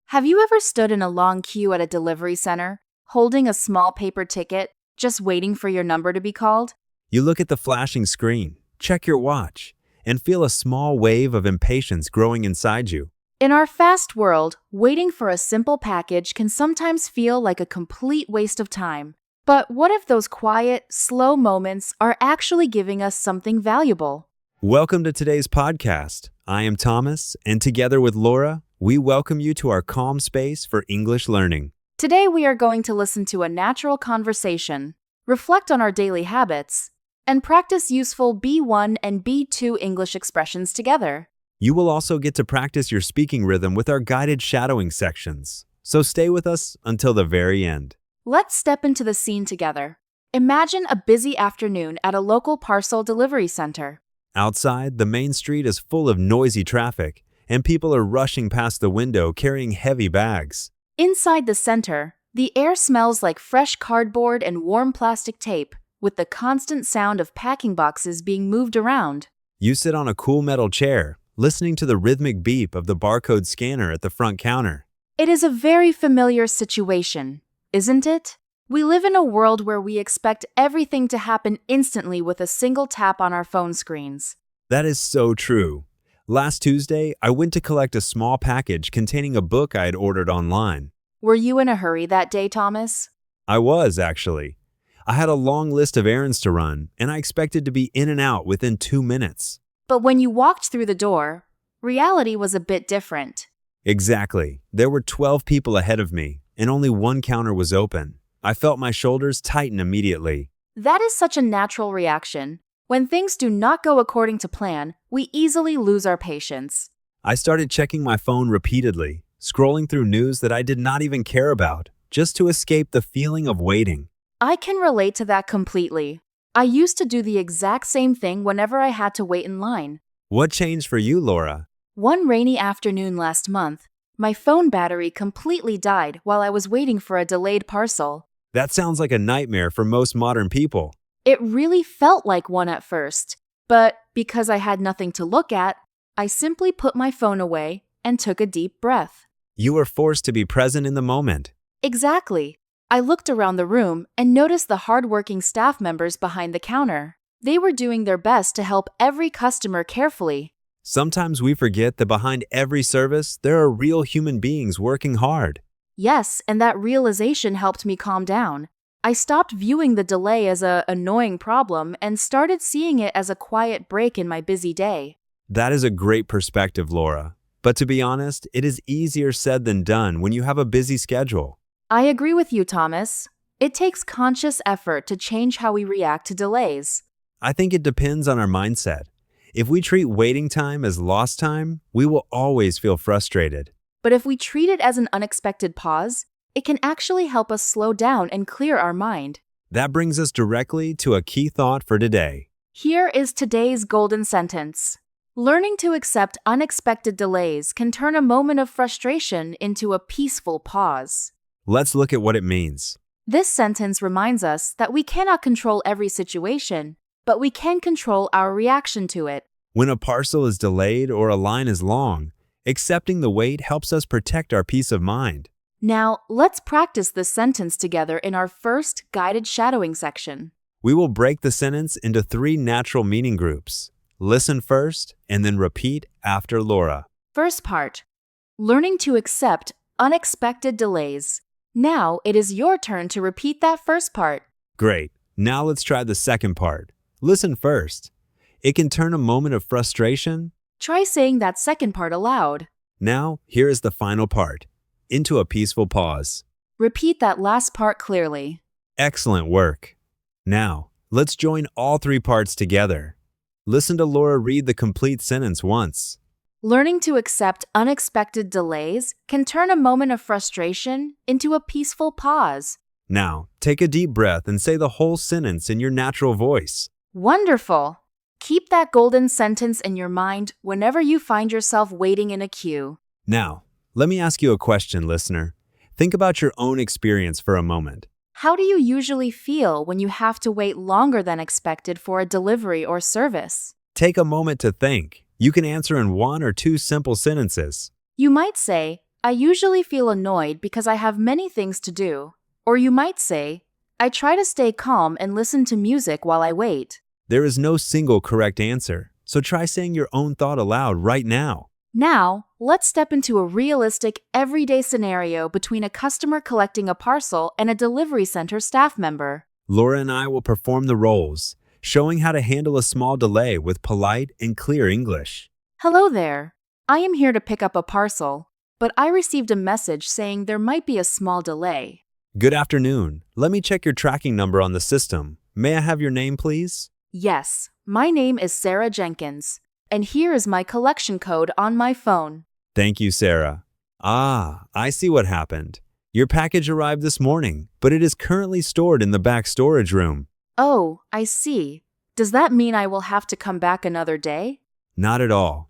Have you ever stood in a long queue at a delivery center, holding a small paper ticket, just waiting for your number to be called? You look at the flashing screen, check your watch, and feel a small wave of impatience growing inside you. In our fast world, waiting for a simple package can sometimes feel like a complete waste of time. But what if those quiet, slow moments are actually giving us something valuable? Welcome to today's podcast. I am Thomas, and together with Laura, we welcome you to our calm space for English learning. Today we are going to listen to a natural conversation, reflect on our daily habits, and practice useful B1 and B2 English expressions together. You will also get to practice your speaking rhythm with our guided shadowing sections. So stay with us until the very end. Let's step into the scene together. Imagine a busy afternoon at a local parcel delivery center. Outside, the main street is full of noisy traffic, and people are rushing past the window carrying heavy bags. Inside the center, the air smells like fresh cardboard and warm plastic tape, with the constant sound of packing boxes being moved around. You sit on a cool metal chair, listening to the rhythmic beep of the barcode scanner at the front counter. It is a very familiar situation, isn't it? We live in a world where we expect everything to happen instantly with a single tap on our phone screens. That is so true. Last Tuesday, I went to collect a small package containing a book I had ordered online. Were you in a hurry that day, Thomas? I was, actually. I had a long list of errands to run, and I expected to be in and out within 2 minutes. But when you walked through the door, reality was a bit different. Exactly. There were 12 people ahead of me, and only one counter was open. I felt my shoulders tighten immediately. That is such a natural reaction. When things do not go according to plan, we easily lose our patience. I started checking my phone repeatedly, scrolling through news that I did not even care about, just to escape the feeling of waiting. I can relate to that completely. I used to do the exact same thing whenever I had to wait in line. What changed for you, Laura? One rainy afternoon last month, my phone battery completely died while I was waiting for a delayed parcel. That sounds like a nightmare for most modern people. It really felt like one at first, but because I had nothing to look at, I simply put my phone away and took a deep breath. You were forced to be present in the moment. Exactly. I looked around the room and noticed the hardworking staff members behind the counter. They were doing their best to help every customer carefully. Sometimes we forget that behind every service, there are real human beings working hard. Yes, and that realization helped me calm down. I stopped viewing the delay as an annoying problem and started seeing it as a quiet break in my busy day. That is a great perspective, Laura. But to be honest, it is easier said than done when you have a busy schedule. I agree with you, Thomas. It takes conscious effort to change how we react to delays. I think it depends on our mindset. If we treat waiting time as lost time, we will always feel frustrated. But if we treat it as an unexpected pause, it can actually help us slow down and clear our mind. That brings us directly to a key thought for today. Here is today's golden sentence. Learning to accept unexpected delays can turn a moment of frustration into a peaceful pause. Let's look at what it means. This sentence reminds us that we cannot control every situation, but we can control our reaction to it. When a parcel is delayed or a line is long, accepting the wait helps us protect our peace of mind. Now, let's practice this sentence together in our first guided shadowing section. We will break the sentence into 3 natural meaning groups. Listen first, and then repeat after Laura. First part, learning to accept unexpected delays. Now, it is your turn to repeat that first part. Great. Now let's try the second part. Listen first. It can turn a moment of frustration. Try saying that second part aloud. Now, here is the final part. Into a peaceful pause. Repeat that last part clearly. Excellent work. Now, let's join all 3 parts together. Listen to Laura read the complete sentence once. Learning to accept unexpected delays can turn a moment of frustration into a peaceful pause. Now, take a deep breath and say the whole sentence in your natural voice. Wonderful! Keep that golden sentence in your mind whenever you find yourself waiting in a queue. Now, let me ask you a question, listener. Think about your own experience for a moment. How do you usually feel when you have to wait longer than expected for a delivery or service? Take a moment to think. You can answer in 1 or 2 simple sentences. You might say, I usually feel annoyed because I have many things to do. Or you might say, I try to stay calm and listen to music while I wait. There is no single correct answer, so try saying your own thought aloud right now. Now, let's step into a realistic, everyday scenario between a customer collecting a parcel and a delivery center staff member. Laura and I will perform the roles, showing how to handle a small delay with polite and clear English. Hello there. I am here to pick up a parcel, but I received a message saying there might be a small delay. Good afternoon. Let me check your tracking number on the system. May I have your name, please? Yes, my name is Sarah Jenkins, and here is my collection code on my phone. Thank you, Sarah. I see what happened. Your package arrived this morning, but it is currently stored in the back storage room. Oh, I see. Does that mean I will have to come back another day? Not at all.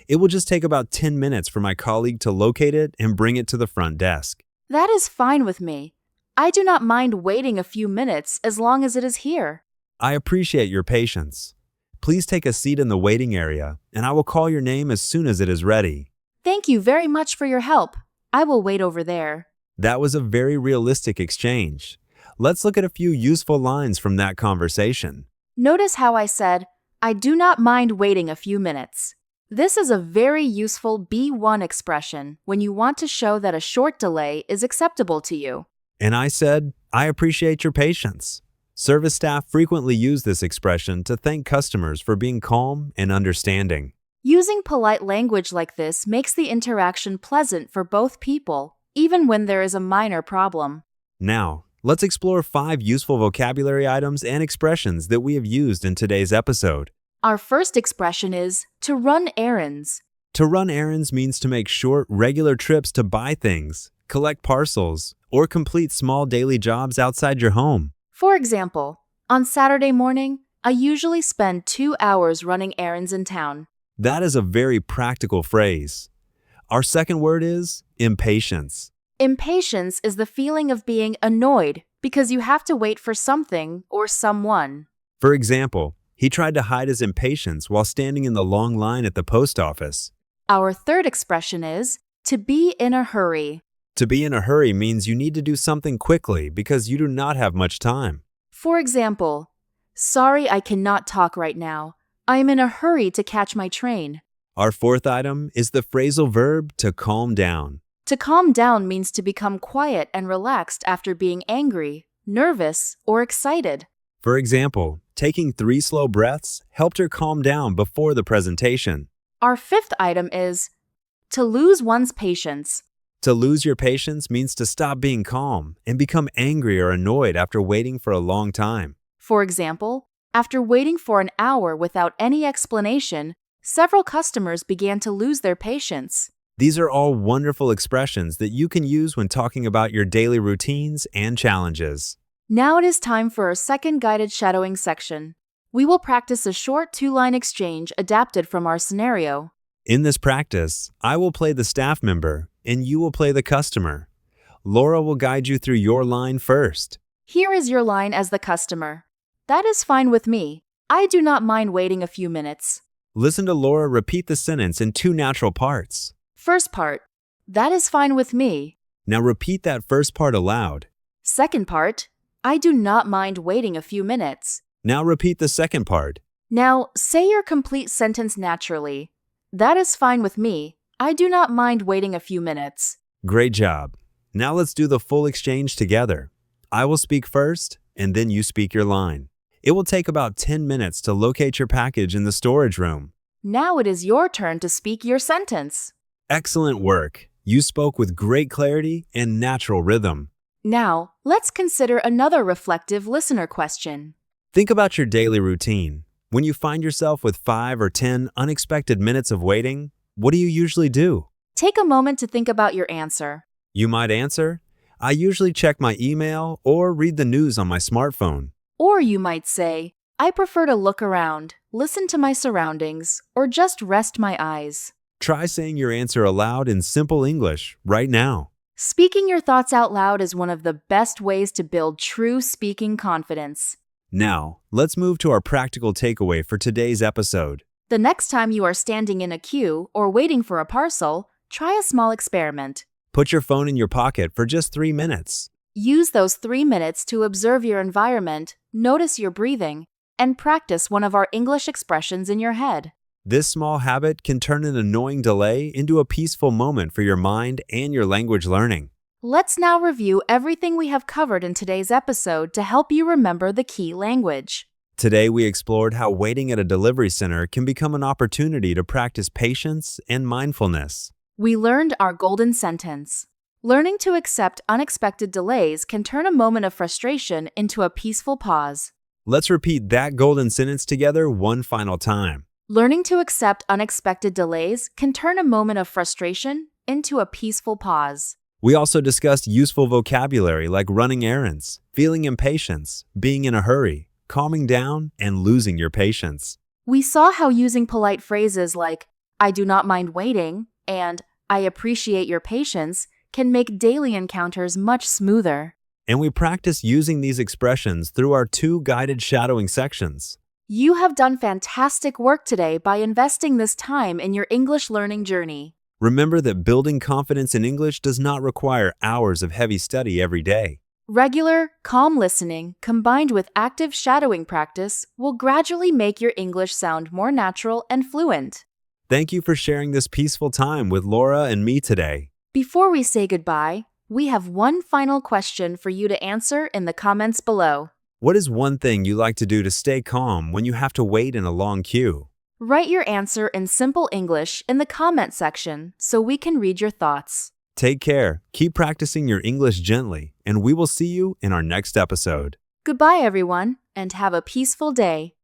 It will just take about 10 minutes for my colleague to locate it and bring it to the front desk. That is fine with me. I do not mind waiting a few minutes as long as it is here. I appreciate your patience. Please take a seat in the waiting area, and I will call your name as soon as it is ready. Thank you very much for your help. I will wait over there. That was a very realistic exchange. Let's look at a few useful lines from that conversation. Notice how I said, I do not mind waiting a few minutes. This is a very useful B1 expression when you want to show that a short delay is acceptable to you. And I said, I appreciate your patience. Service staff frequently use this expression to thank customers for being calm and understanding. Using polite language like this makes the interaction pleasant for both people, even when there is a minor problem. Now, let's explore 5 useful vocabulary items and expressions that we have used in today's episode. Our first expression is to run errands. To run errands means to make short, regular trips to buy things, collect parcels, or complete small daily jobs outside your home. For example, on Saturday morning, I usually spend 2 hours running errands in town. That is a very practical phrase. Our second word is impatience. Impatience is the feeling of being annoyed because you have to wait for something or someone. For example, he tried to hide his impatience while standing in the long line at the post office. Our third expression is to be in a hurry. To be in a hurry means you need to do something quickly because you do not have much time. For example, sorry I cannot talk right now. I am in a hurry to catch my train. Our fourth item is the phrasal verb to calm down. To calm down means to become quiet and relaxed after being angry, nervous, or excited. For example, taking 3 slow breaths helped her calm down before the presentation. Our fifth item is to lose one's patience. To lose your patience means to stop being calm and become angry or annoyed after waiting for a long time. For example, after waiting for an hour without any explanation, several customers began to lose their patience. These are all wonderful expressions that you can use when talking about your daily routines and challenges. Now it is time for our second guided shadowing section. We will practice a short 2-line exchange adapted from our scenario. In this practice, I will play the staff member and you will play the customer. Laura will guide you through your line first. Here is your line as the customer. That is fine with me. I do not mind waiting a few minutes. Listen to Laura repeat the sentence in 2 natural parts. First part. That is fine with me. Now repeat that first part aloud. Second part. I do not mind waiting a few minutes. Now repeat the second part. Now say your complete sentence naturally. That is fine with me. I do not mind waiting a few minutes. Great job. Now let's do the full exchange together. I will speak first, and then you speak your line. It will take about 10 minutes to locate your package in the storage room. Now it is your turn to speak your sentence. Excellent work. You spoke with great clarity and natural rhythm. Now, let's consider another reflective listener question. Think about your daily routine. When you find yourself with 5 or 10 unexpected minutes of waiting, what do you usually do? Take a moment to think about your answer. You might answer, I usually check my email or read the news on my smartphone. Or you might say, I prefer to look around, listen to my surroundings, or just rest my eyes. Try saying your answer aloud in simple English right now. Speaking your thoughts out loud is one of the best ways to build true speaking confidence. Now, let's move to our practical takeaway for today's episode. The next time you are standing in a queue or waiting for a parcel, try a small experiment. Put your phone in your pocket for just 3 minutes. Use those 3 minutes to observe your environment, notice your breathing, and practice one of our English expressions in your head. This small habit can turn an annoying delay into a peaceful moment for your mind and your language learning. Let's now review everything we have covered in today's episode to help you remember the key language. Today, we explored how waiting at a delivery center can become an opportunity to practice patience and mindfulness. We learned our golden sentence. Learning to accept unexpected delays can turn a moment of frustration into a peaceful pause. Let's repeat that golden sentence together one final time. Learning to accept unexpected delays can turn a moment of frustration into a peaceful pause. We also discussed useful vocabulary like running errands, feeling impatience, being in a hurry, calming down, and losing your patience. We saw how using polite phrases like, "I do not mind waiting," and "I appreciate your patience" can make daily encounters much smoother. And we practiced using these expressions through our 2 guided shadowing sections. You have done fantastic work today by investing this time in your English learning journey. Remember that building confidence in English does not require hours of heavy study every day. Regular, calm listening combined with active shadowing practice will gradually make your English sound more natural and fluent. Thank you for sharing this peaceful time with Laura and me today. Before we say goodbye, we have one final question for you to answer in the comments below. What is one thing you like to do to stay calm when you have to wait in a long queue? Write your answer in simple English in the comment section so we can read your thoughts. Take care, keep practicing your English gently, and we will see you in our next episode. Goodbye, everyone, and have a peaceful day.